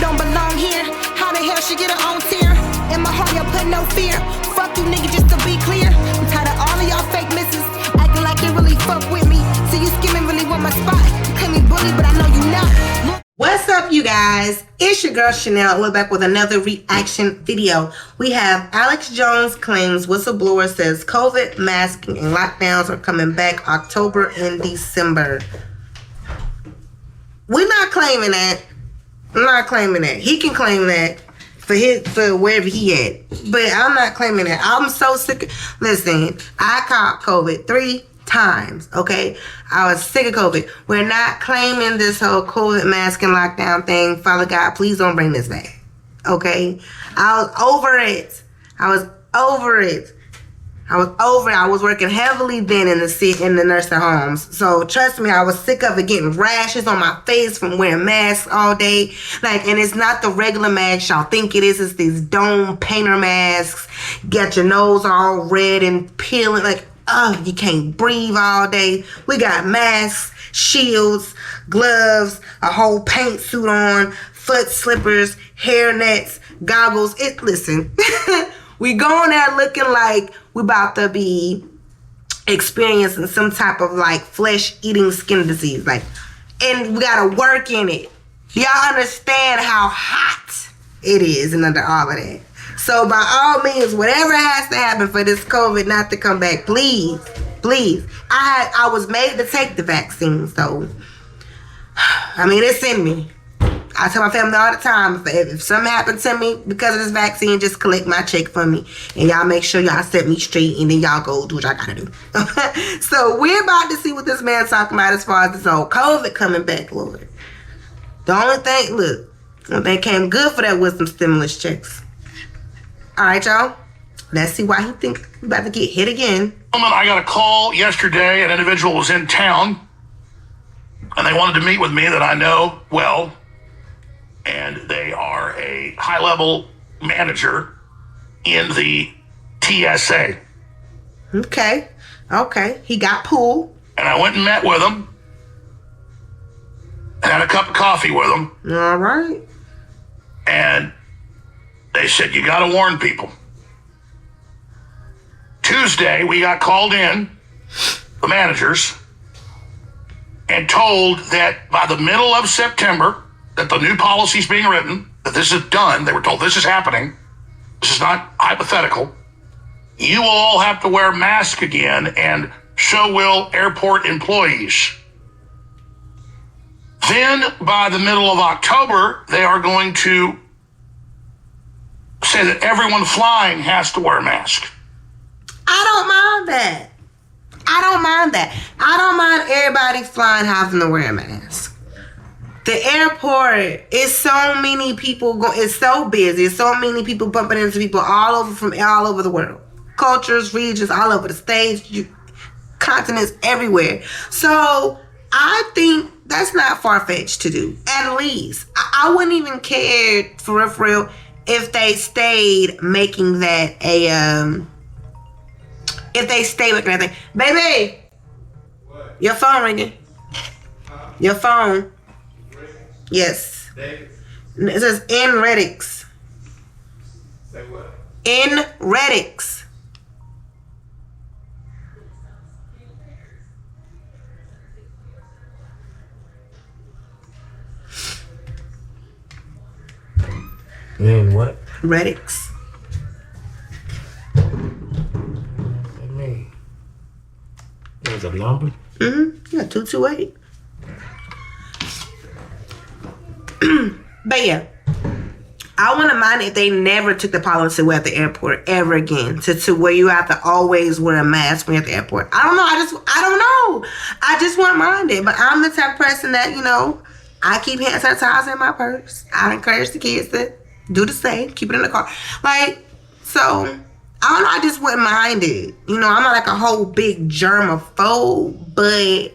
don't belong here. How the hell she get her own tear? In my heart, y'all put no fear. Fuck you, nigga, just to be clear. I'm tired of all of y'all fake misses, acting like you really fuck with me. So you skimming really want my spot. You claim me bully, but I know you not. What's up, you guys? It's your girl Chanel. We're back with another reaction video. We have Alex Jones claims whistleblower says COVID masking and lockdowns are coming back October and December. We're not claiming that. I'm not claiming that. He can claim that for wherever he at. But I'm not claiming that. I'm so sick. Listen, I caught COVID 3 times, okay? I was sick of COVID. We're not claiming this whole COVID mask and lockdown thing. Father God, please don't bring this back, okay? I was over it. I was working heavily then in the nursing homes. So trust me, I was sick of it, getting rashes on my face from wearing masks all day. And it's not the regular masks y'all think it is. It's these dome painter masks. Get your nose all red and peeling. You can't breathe all day. We got masks, shields, gloves, a whole paint suit on, foot slippers, hair nets, goggles. Listen, we going there looking like we about to be experiencing some type of flesh-eating skin disease. And we gotta work in it. Y'all understand how hot it is and under all of that. So by all means, whatever has to happen for this COVID not to come back, please, please. I was made to take the vaccine, so I mean, it's in me. I tell my family all the time, if something happened to me because of this vaccine, just collect my check for me. And y'all make sure y'all set me straight, and then y'all go do what y'all gotta do. So we're about to see what this man's talking about as far as this whole COVID coming back, Lord. The only thing came good for that was some stimulus checks. All right, y'all. Let's see why he think we about to get hit again. I got a call yesterday. An individual was in town, and they wanted to meet with me that I know well. And they are a high-level manager in the TSA. Okay. He got pulled. And I went and met with them and had a cup of coffee with them. All right. And they said, you got to warn people. Tuesday, we got called in, the managers, and told that by the middle of September, that the new policy's being written, that this is done. They were told this is happening. This is not hypothetical. You will all have to wear masks again, and so will airport employees. Then, by the middle of October, they are going to say that everyone flying has to wear a mask. I don't mind that. I don't mind everybody flying having to wear a mask. The airport is so many people it's so busy. It's so many people bumping into people from all over the world. Cultures, regions, all over the states, continents, everywhere. So I think that's not far-fetched to do. At least. I wouldn't even care for real if they stayed making that if they stay looking at that. Baby! What? Your phone ringing. Huh? Your phone. Yes. David? It says Enredix. Say what? Enredix. In what? Redix. What mean? There's a number? Yeah, 228. But yeah, I wouldn't mind if they never took the policy away at the airport ever again to where you have to always wear a mask when you're at the airport. I don't know. I don't know. I just wouldn't mind it. But I'm the type of person that, I keep hand sanitizer in my purse. I encourage the kids to do the same. Keep it in the car. So, I don't know. I just wouldn't mind it. I'm not like a whole big germaphobe, but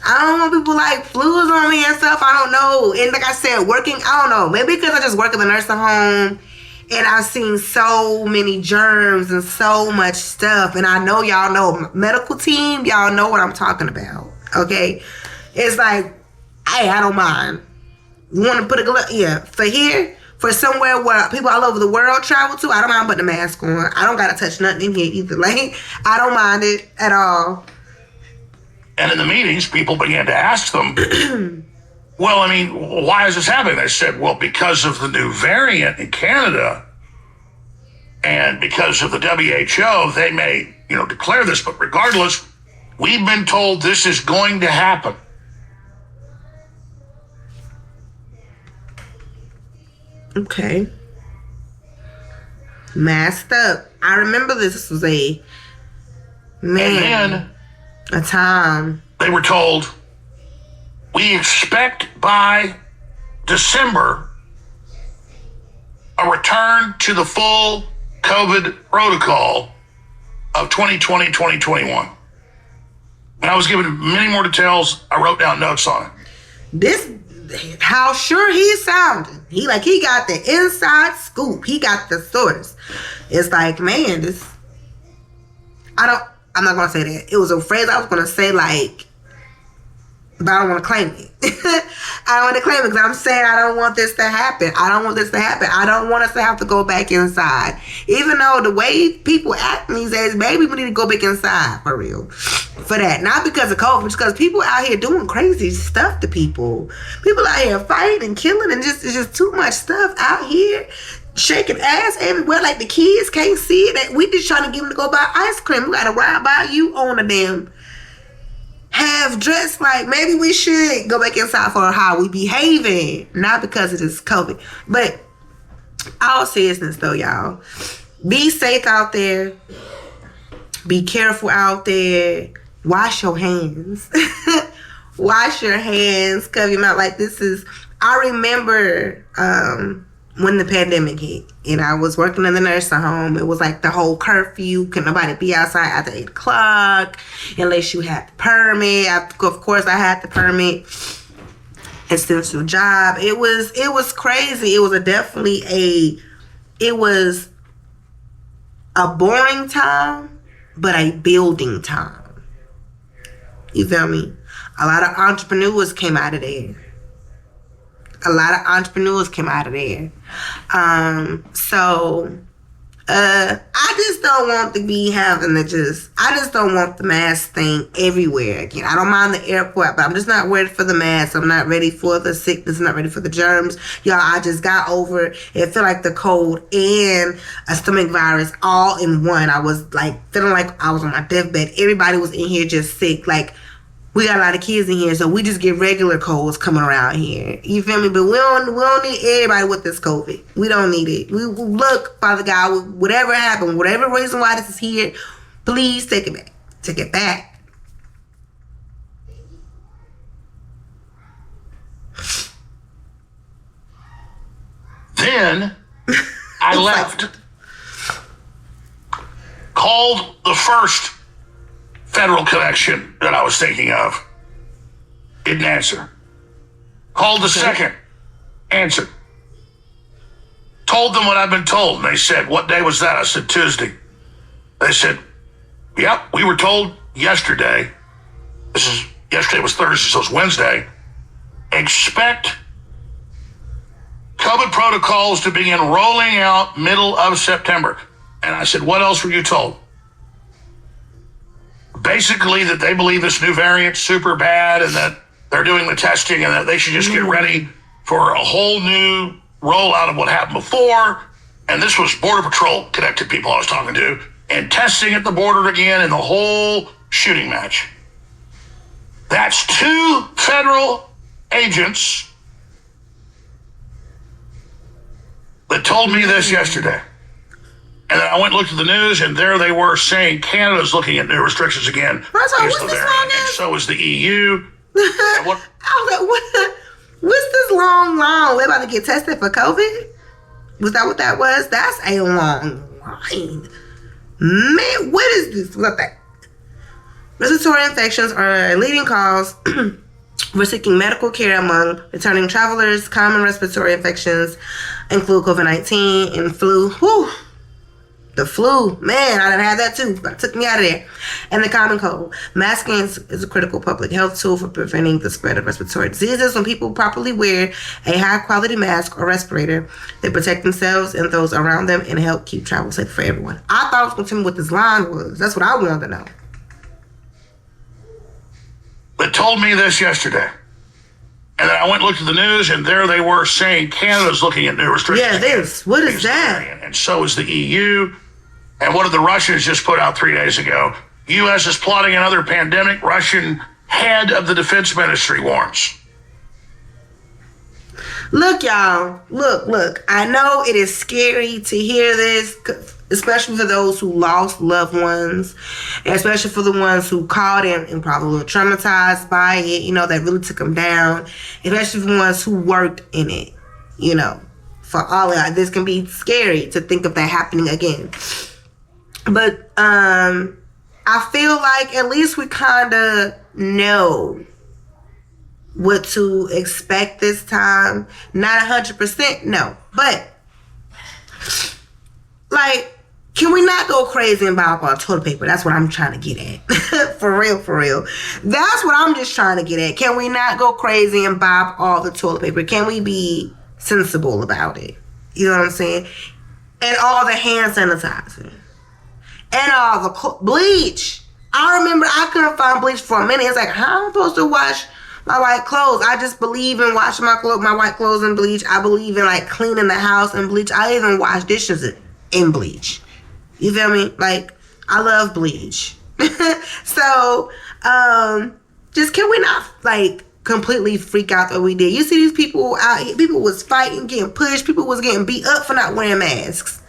I don't want people flus on me and stuff. I don't know. And like I said, working, I don't know. Maybe because I just work in the nursing home and I've seen so many germs and so much stuff. And I know y'all know, medical team, y'all know what I'm talking about. Okay? It's hey, I don't mind. You want to put a glove? Yeah. For here, for somewhere where people all over the world travel to, I don't mind putting a mask on. I don't got to touch nothing in here either. Like, I don't mind it at all. And in the meetings, people began to ask them, well, I mean, why is this happening? They said, well, because of the new variant in Canada and because of the WHO, they may, declare this. But regardless, we've been told this is going to happen. Okay. Masked up. I remember this was a time. They were told, we expect by December a return to the full COVID protocol of 2020-2021. And I was given many more details. I wrote down notes on it. How sure he sounded. He got the inside scoop. He got the source. It's like, man, I'm not going to say that. It was a phrase I was going to say, but I don't want to claim it. I don't want to claim it because I'm saying I don't want this to happen. I don't want us to have to go back inside. Even though the way people act these days, maybe we need to go back inside for real. For that. Not because of COVID, because people out here doing crazy stuff to people. People out here fighting and killing and it's just too much stuff out here. Shaking ass everywhere like the kids can't see it. We just trying to get them to go buy ice cream. We got to ride by you on a damn half dressed. Like, maybe we should go back inside for how we behaving. Not because of this COVID. But all seriousness though, y'all. Be safe out there. Be careful out there. Wash your hands. Wash your hands. Cover your mouth. I remember when the pandemic hit and I was working in the nursing home. It was like the whole curfew. Could nobody be outside after 8 o'clock unless you had the permit. Of course, I had the permit. Essential job. It was crazy. It was a boring time, but a building time. You feel me? A lot of entrepreneurs came out of there. I just don't want to be I just don't want the mask thing everywhere again. I don't mind the airport, but I'm just not ready for the mask. I'm not ready for the sickness. I'm not ready for the germs. Y'all, I just got over it. It felt like the cold and a stomach virus all in one. I was feeling like I was on my deathbed. Everybody was in here just sick. We got a lot of kids in here, so we just get regular colds coming around here. You feel me? But we don't need everybody with this COVID. We don't need it. We look, Father God, whatever happened, whatever reason why this is here, please take it back. Take it back. Then I left. Called the first federal connection that I was thinking of. Didn't answer. Called the second. Answered. Told them what I've been told. And they said, what day was that? I said, Tuesday. They said, yep, we were told yesterday. Yesterday was Thursday, so it's Wednesday. Expect COVID protocols to begin rolling out middle of September. And I said, what else were you told? Basically that they believe this new variant's super bad and that they're doing the testing and that they should just get ready for a whole new rollout of what happened before. And this was Border Patrol connected people I was talking to, and testing at the border again and the whole shooting match. That's 2 federal agents that told me this yesterday. And then I went and looked at the news, and there they were saying Canada's looking at new restrictions again. What's this long and so is the EU. I was like, what's this long? We're about to get tested for COVID? Was that what that was? That's a long line. Man, what is this? What that? Respiratory infections are a leading cause for seeking medical care among returning travelers. Common respiratory infections include COVID-19 and flu. Whew. The flu, man, I done had that too, but it took me out of there. And the common cold. Masking is a critical public health tool for preventing the spread of respiratory diseases. When people properly wear a high-quality mask or respirator, they protect themselves and those around them and help keep travel safe for everyone. I thought it was going to tell me what this line was. That's what I wanted to know. They told me this yesterday. And then I went and looked at the news, and there they were saying Canada's looking at new restrictions. Yeah, this. What is that? And so is the EU. And what did the Russians just put out 3 days ago? U.S. is plotting another pandemic. Russian head of the defense ministry warns. Look, y'all. Look. I know it is scary to hear this, especially for those who lost loved ones, and especially for the ones who caught and probably were traumatized by it, you know, that really took them down, especially for the ones who worked in it, you know. For all of that, this can be scary to think of that happening again. But I feel like at least we kind of know what to expect this time. Not 100%, no. But, like, can we not go crazy and buy up our toilet paper? That's what I'm trying to get at. For real. That's what I'm just trying to get at. Can we not go crazy and buy up all the toilet paper? Can we be sensible about it? You know what I'm saying? And all the hand sanitizer. And all the bleach. I remember I couldn't find bleach for a minute. It's like, how am I supposed to wash my white clothes? I just believe in washing my white clothes in bleach. I believe in, like, cleaning the house in bleach. I even wash dishes in bleach. You feel me? Like, I love bleach. So, just can we not, like, completely freak out that we did? You see these people out here, people was fighting, getting pushed, people was getting beat up for not wearing masks.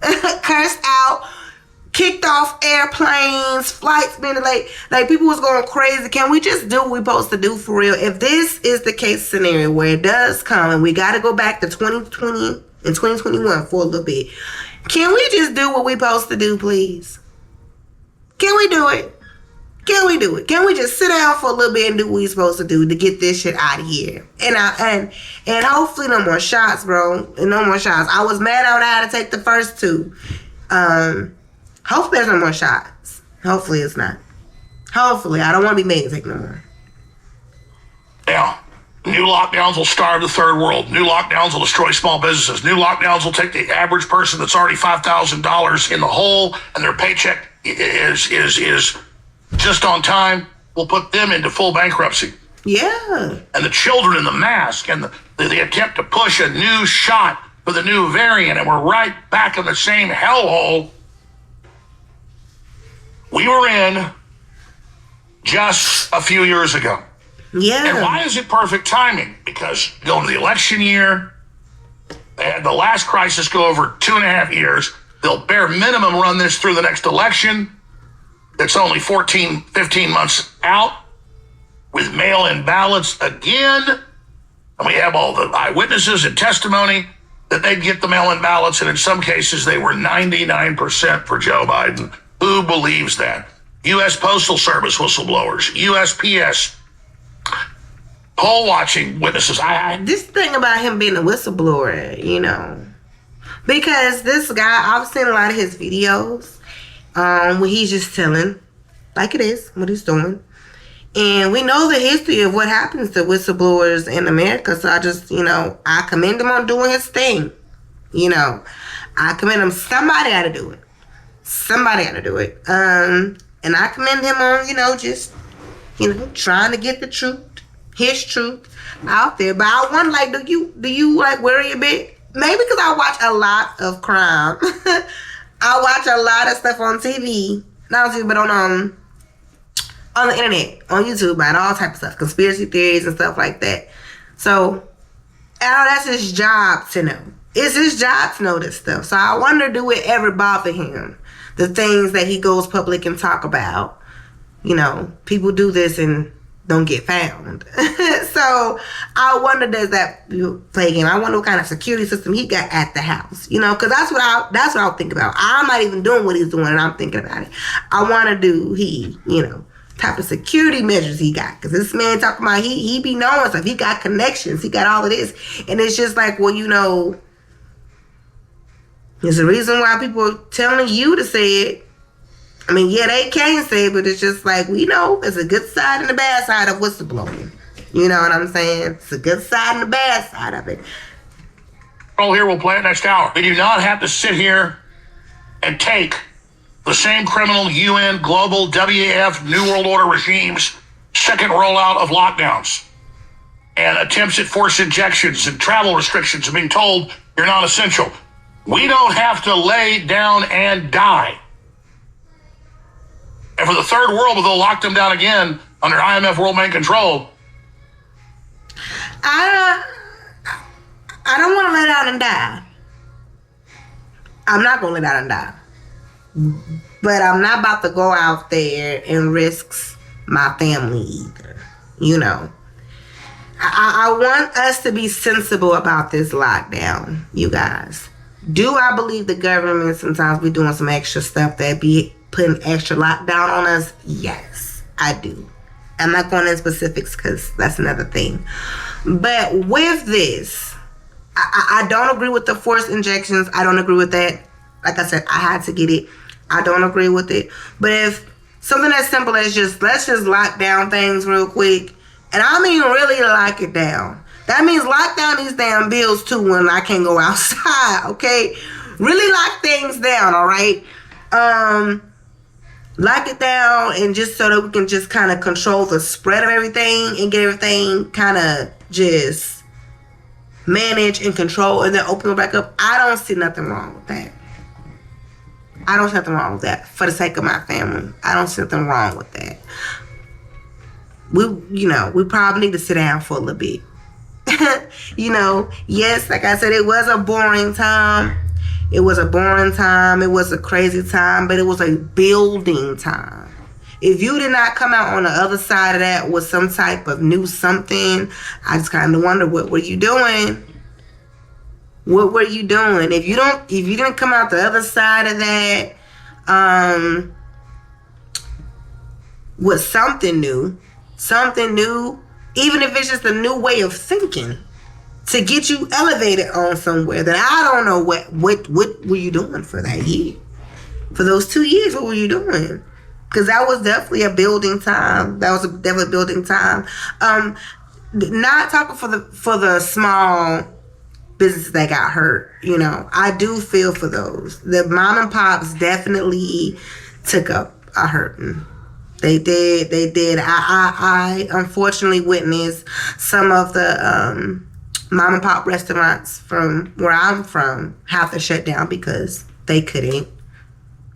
Cursed out, kicked off airplanes, flights being delayed. Like, people was going crazy. Can we just do what we're supposed to do for real? If this is the case scenario where it does come and we got to go back to 2020 and 2021 for a little bit, can we just do what we're supposed to do, please? Can we do it? Can we do it? Can we just sit down for a little bit and do what we're supposed to do to get this shit out of here? And hopefully no more shots, bro. And no more shots. I was mad I had to take the first two. Hopefully there's no more shots. Hopefully it's not. Hopefully. I don't want to be made to take no more. Yeah. New lockdowns will starve the third world. New lockdowns will destroy small businesses. New lockdowns will take the average person that's already $5,000 in the hole and their paycheck is just on time. Will put them into full bankruptcy. Yeah. And the children in the mask and the attempt to push a new shot for the new variant, and we're right back in the same hellhole we were in just a few years ago. Yeah. And why is it perfect timing? Because going to the election year, they had the last crisis go over 2.5 years. They'll bare minimum run this through the next election. That's only 14, 15 months out with mail-in ballots again. And we have all the eyewitnesses and testimony that they'd get the mail-in ballots. And in some cases, they were 99% for Joe Biden. Who believes that? U.S. Postal Service whistleblowers, USPS, poll watching witnesses. This thing about him being a whistleblower, you know, because this guy, I've seen a lot of his videos where he's just telling, like it is, what he's doing. And we know the history of what happens to whistleblowers in America. So I just, you know, I commend him on doing his thing. You know, I commend him. Somebody got to do it. Somebody got to do it. And I commend him on, you know, just, you know, trying to get the truth, his truth out there. But I wonder, like, do you like worry a bit? Maybe because I watch a lot of crime. I watch a lot of stuff on TV. Not on TV, but on the internet, on YouTube, and all type of stuff, conspiracy theories and stuff like that. So, that's his job to know. It's his job to know this stuff. So I wonder, do it ever bother him? The things that he goes public and talk about. You know, people do this and don't get found. So I wonder, does that plague him? I wonder what kind of security system he got at the house. You know, because that's what I'll think about. I'm not even doing what he's doing, and I'm thinking about it. I want to do type of security measures he got. Because this man talking about he be knowing stuff. He got connections. He got all of this. And it's just like, well, you know, There's a reason why people are telling you to say it. I mean, yeah, they can say it, but it's just like, we know there's a good side and a bad side of whistleblowing. You know what I'm saying? It's a good side and a bad side of it. Here will play it next hour. We do not have to sit here and take the same criminal UN, global, WEF, New World Order regimes' second rollout of lockdowns and attempts at forced injections and travel restrictions and being told you're not essential. We don't have to lay down and die. And for the third world, they'll lock them down again under IMF World Bank control. I don't want to lay down and die. I'm not going to lay down and die. But I'm not about to go out there and risk my family either. You know. I want us to be sensible about this lockdown, you guys. Do I believe the government sometimes be doing some extra stuff that be putting extra lockdown on us? Yes, I do. I'm not going into specifics because that's another thing. But with this, I don't agree with the forced injections. I don't agree with that. Like I said, I had to get it. I don't agree with it. But if something as simple as let's just lock down things real quick, and I mean really lock it down. That means lock down these damn bills too when I can't go outside, okay? Really lock things down, all right? Lock it down, and just so that we can just kind of control the spread of everything and get everything kind of just managed and control, and then open it back up. I don't see nothing wrong with that. I don't see nothing wrong with that for the sake of my family. I don't see nothing wrong with that. We probably need to sit down for a little bit. Yes, like I said, it was a boring time. It was a boring time. It was a crazy time, but it was a building time. If you did not come out on the other side of that with some type of new something, I just kind of wonder, what were you doing? What were you doing? If you didn't come out the other side of that, with something new, even if it's just a new way of thinking to get you elevated on somewhere, then I don't know what were you doing for that year? For those 2 years, what were you doing? Because that was definitely a building time. Not talking for the small businesses that got hurt. I do feel for those. The mom and pops definitely took up a hurting. They did. I unfortunately witnessed some of the mom and pop restaurants from where I'm from have to shut down because they couldn't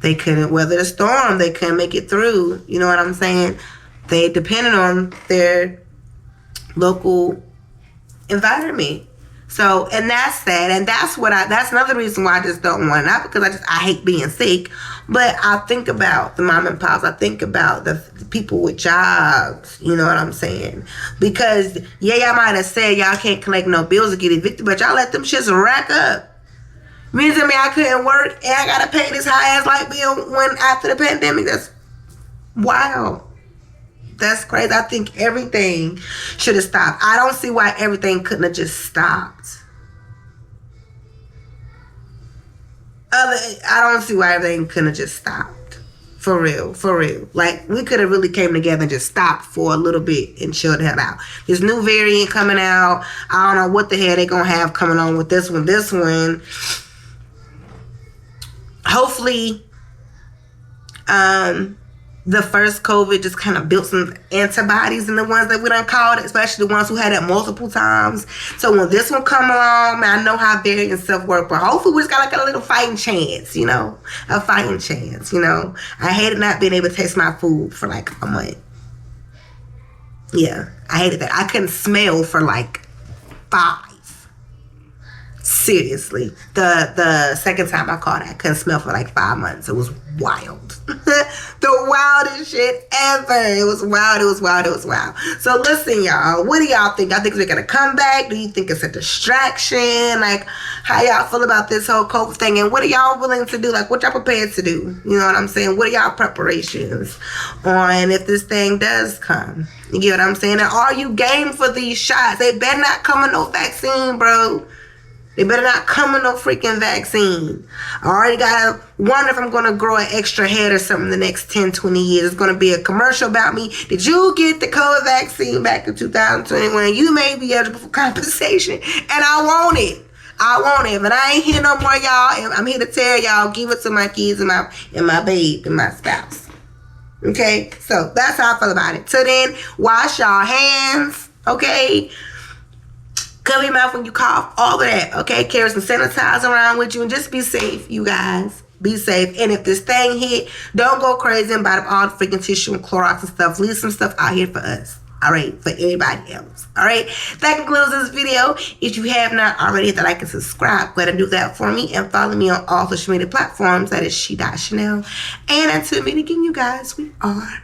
weather the storm. They couldn't make it through. You know what I'm saying? They depended on their local environment. So, and that's sad, and that's another reason why I just don't want it. Not because I hate being sick, but I think about the mom and pops. I think about the people with jobs. You know what I'm saying? Because, y'all might have said y'all can't collect no bills or get evicted, but y'all let them shits rack up. Means to me I couldn't work, and I gotta pay this high-ass light bill after the pandemic. That's wild. That's crazy. I think everything should have stopped. I don't see why everything couldn't have just stopped. I don't see why everything couldn't have just stopped. For real. Like, we could have really came together and just stopped for a little bit and chilled the hell out. This new variant coming out, I don't know what the hell they gonna have coming on with this one. Hopefully, the first COVID just kind of built some antibodies in the ones that we done called it, especially the ones who had it multiple times. So when this one come along, man, I know how variants stuff work, but hopefully we just got like a little fighting chance, a fighting chance, I hated not being able to taste my food for like a month. Yeah, I hated that. I couldn't smell for like 5. Seriously. The second time I caught it, I couldn't smell for like 5 months. It was wild. The wildest shit ever. It was wild. So listen, y'all. What do y'all think? Y'all think we're going to come back? Do you think it's a distraction? Like, how y'all feel about this whole COVID thing? And what are y'all willing to do? Like, what y'all prepared to do? You know what I'm saying? What are y'all preparations on if this thing does come? You get what I'm saying? And are you game for these shots? They better not come with no vaccine, bro. They better not come with no freaking vaccine. I already gotta wonder if I'm gonna grow an extra head or something the next 10, 20 years. It's gonna be a commercial about me. Did you get the COVID vaccine back in 2021? You may be eligible for compensation. And I want it. I want it. But I ain't here no more, y'all. I'm here to tell y'all, give it to my kids and my babe and my spouse. Okay? So that's how I feel about it. Till then, wash y'all hands. Okay? Cover your mouth when you cough. All of that. Okay? Carry some sanitizer around with you and just be safe, you guys. Be safe. And if this thing hit, don't go crazy and buy up all the freaking tissue and Clorox and stuff. Leave some stuff out here for us. All right, for anybody else. All right, that concludes this video. If you have not already hit the like and subscribe, go ahead and do that for me and follow me on all social media platforms. That is she.chanel. And until meeting again, you guys, we are